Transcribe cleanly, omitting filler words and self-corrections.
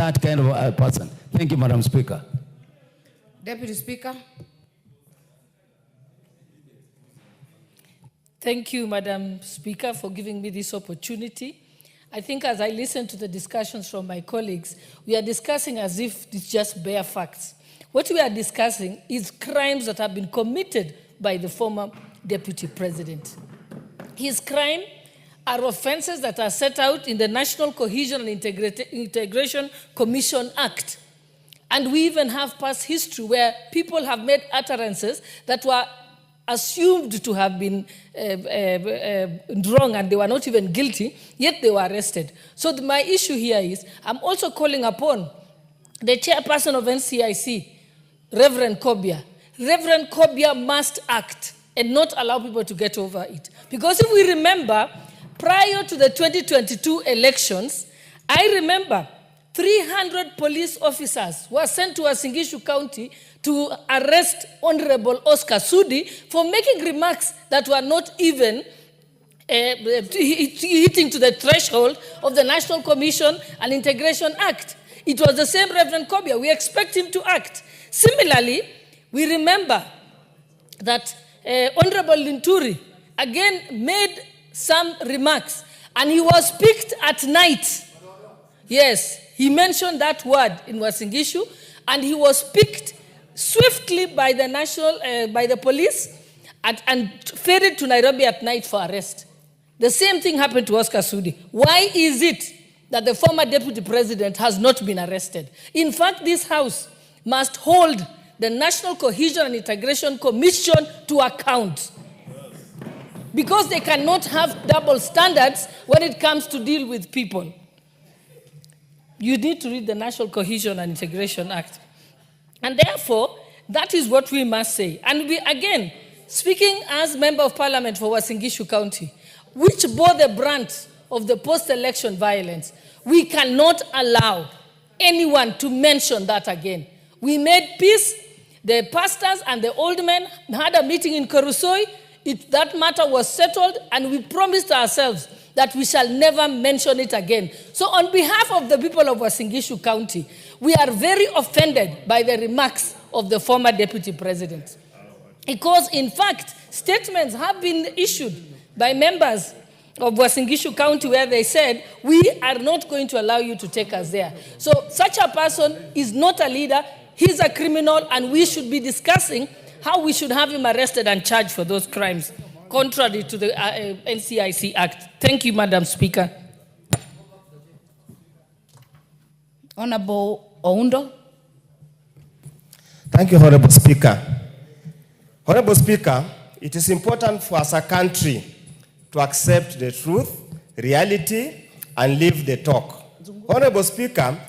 that kind of a person. Thank you, Madam Speaker. Deputy Speaker. Thank you, Madam Speaker, for giving me this opportunity. I think as I listen to the discussions from my colleagues, we are discussing as if it's just bare facts. What we are discussing is crimes that have been committed by the former Deputy President. His crimes are offenses that are set out in the National Cohesion and Integration Commission Act. And we even have past history where people have made utterances that were assumed to have been wrong and they were not even guilty, yet they were arrested. So my issue here is, I'm also calling upon the chairperson of NCIC, Reverend Kobia. Reverend Kobia must act and not allow people to get over it. Because if we remember, prior to the 2022 elections, I remember 300 police officers were sent to Uasin County to arrest Honorable Oscar Sudi for making remarks that were not even hitting to the threshold of the National Commission and Integration Act. It was the same Reverend Kobia. We expect him to act. Similarly, we remember that Honorable Linturi again made some remarks, and he was picked at night. Yes, he mentioned that word in Uasin Gishu, and he was picked swiftly by the police and ferried to Nairobi at night for arrest. The same thing happened to Oscar Sudi. Why is it that the former Deputy President has not been arrested? In fact, this House must hold the National Cohesion and Integration Commission to account, because they cannot have double standards when it comes to deal with people. You need to read the National Cohesion and Integration Act. And therefore, that is what we must say. And we, again, speaking as Member of Parliament for Uasin Gishu County, which bore the brunt of the post-election violence, we cannot allow anyone to mention that again. We made peace. The pastors and the old men had a meeting in Korusoi. That matter was settled, and we promised ourselves that we shall never mention it again. So on behalf of the people of Uasin Gishu County, we are very offended by the remarks of the former Deputy President. Because, in fact, statements have been issued by members of Uasin Gishu County where they said, we are not going to allow you to take us there. So such a person is not a leader, he's a criminal, and we should be discussing how we should have him arrested and charged for those crimes, contrary to the NCIC Act. Thank you, Madam Speaker. Honorable Oundo. Thank you, Honorable Speaker. Honorable Speaker, it is important for us as a country to accept the truth, reality, and live the talk. Honorable Speaker,